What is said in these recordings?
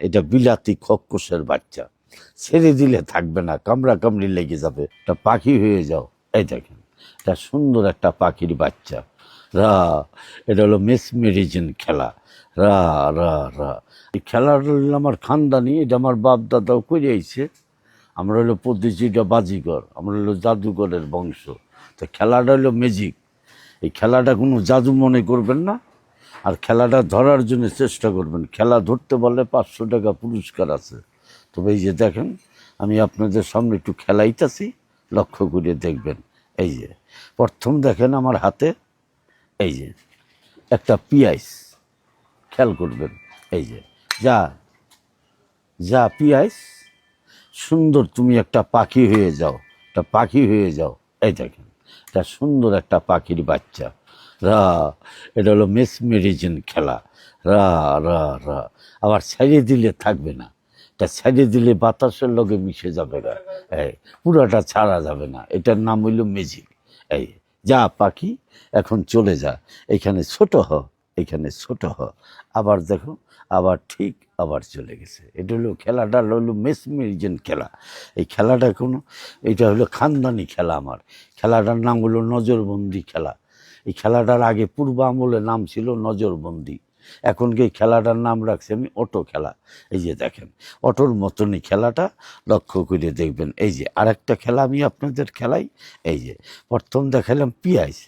এটা বিলাতি খককসের বাচ্চা, ছেড়ে দিলে থাকবে না, কামড়া কামড়ি লেগে যাবে, এটা পাখি হয়ে যাও। এই দেখেন, এটা সুন্দর একটা পাখির বাচ্চা। রা, এটা হলো মেসমেরিজেন খেলা। রা রা রা, এই খেলাটা হলো আমার খানদানি, এটা আমার বাপ দাদাও করে আইছে। আমরা হলো প্রতিযোগিতা বাজিগর, আমরা হলো জাদুঘরের বংশ। তো খেলাটা হলো ম্যাজিক। এই খেলাটা কোনো জাদু মনে করবেন না, আর খেলাটা ধরার জন্য চেষ্টা করবেন। খেলা ধরতে পারলে 500 টাকা পুরস্কার আছে। তবে এই যে দেখেন, আমি আপনাদের সামনে একটু খেলাইতেছি, লক্ষ্য করে দেখবেন। এই যে প্রথম দেখেন আমার হাতে, এই যে একটা পিয়াইস, খেয়াল করবেন। এই যে যা যা পিয়াইস, সুন্দর তুমি একটা পাখি হয়ে যাও, একটা পাখি হয়ে যাও। এই দেখেন, এটা সুন্দর একটা পাখির বাচ্চা। রা, এটা হলো মেসমেরিজেন খেলা। রা রা রা, আবার ছেড়ে দিলে থাকবে না, এটা ছেড়ে দিলে বাতাসের লগে মিশে যাবে না, এই পুরাটা ছাড়া যাবে না। এটার নাম হইল ম্যাজিক। এই যা পাখি, এখন চলে যা, এখানে ছোট হ, এখানে ছোট হ। আবার দেখো, আবার ঠিক, আবার চলে গেছে। এটা হলো খেলাটা হলো মেসমেরিজেন খেলা। এই খেলাটা কোনো, এটা হলো খানদানি খেলা আমার। খেলাটার নাম হলো নজরবন্দি খেলা। এই খেলাটার আগে পূর্ব আমলে নাম ছিল নজরবন্দি, এখন কি খেলাটার নাম রাখছি আমি অটো খেলা। এই যে দেখেন, অটোর মতনই খেলাটা, লক্ষ্য করে দেখবেন। এই যে আরেকটা খেলা আমি আপনাদের খেলাই। এই যে প্রথম দেখালাম পিয়াইস,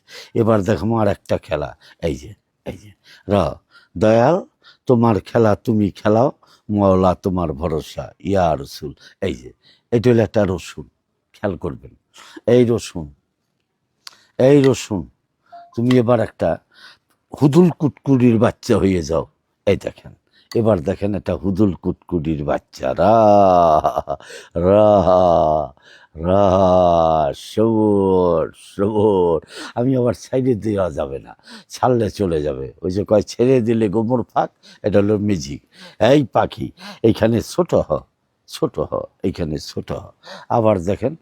এবার দেখাবো আর একটা খেলা। এই যে, এই যে র, দয়াল তোমার খেলা তুমি খেলাও, মওলা তোমার ভরসা ইয়া রসুল। এই যে এটা হলো একটা রসুন, খেয়াল করবেন। এই রসুন, এই রসুন, তুমি এবার একটা হুদুল কুটকুড়ির বাচ্চা হয়ে যাও। এই দেখেন, এবার দেখেন একটা হুদুল কুটকুড়ির বাচ্চা। রা রা রা, সবর সবর। আমি আবার ছেড়ে দেওয়া যাবে না, ছাড়লে চলে যাবে। ওই যে কয় ছেড়ে দিলে গোবর ফাঁক, এটা হলো ম্যাজিক। এই পাখি, এইখানে ছোট হ, ছোট হ, এইখানে ছোট হ। আবার দেখেন,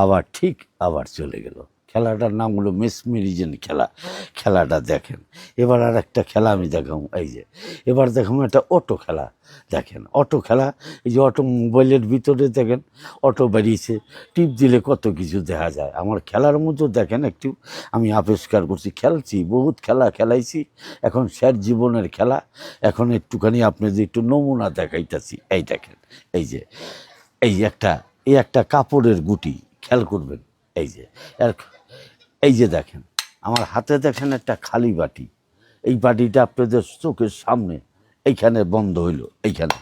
আবার ঠিক, আবার চলে গেল। খেলাটার নাম হলো মেসমেরিজেন খেলা। খেলাটা দেখেন। এবার আর একটা খেলা আমি দেখাবো। এই যে এবার দেখাবো একটা অটো খেলা। দেখেন অটো খেলা, এই যে অটো মোবাইলের ভিতরে দেখেন অটো বেরিয়েছে, টিপ দিলে কত কিছু দেখা যায়। আমার খেলার মতো দেখেন একটু, আমি আবিষ্কার করছি, খেলছি, বহুত খেলা খেলাইছি। এখন স্যার জীবনের খেলা, এখন একটুখানি আপনাদের একটু নমুনা দেখাইতেছি। এই দেখেন, এই যে, এই যে একটা, এই একটা কাপড়ের গুটি, খেয়াল করবেন। এই যে এই যে দেখেন, আমার হাতে দেখেন একটা খালি বাটি, এই বাটিটা আপনাদের চোখের সামনে এইখানে বন্ধ হইল, এইখানে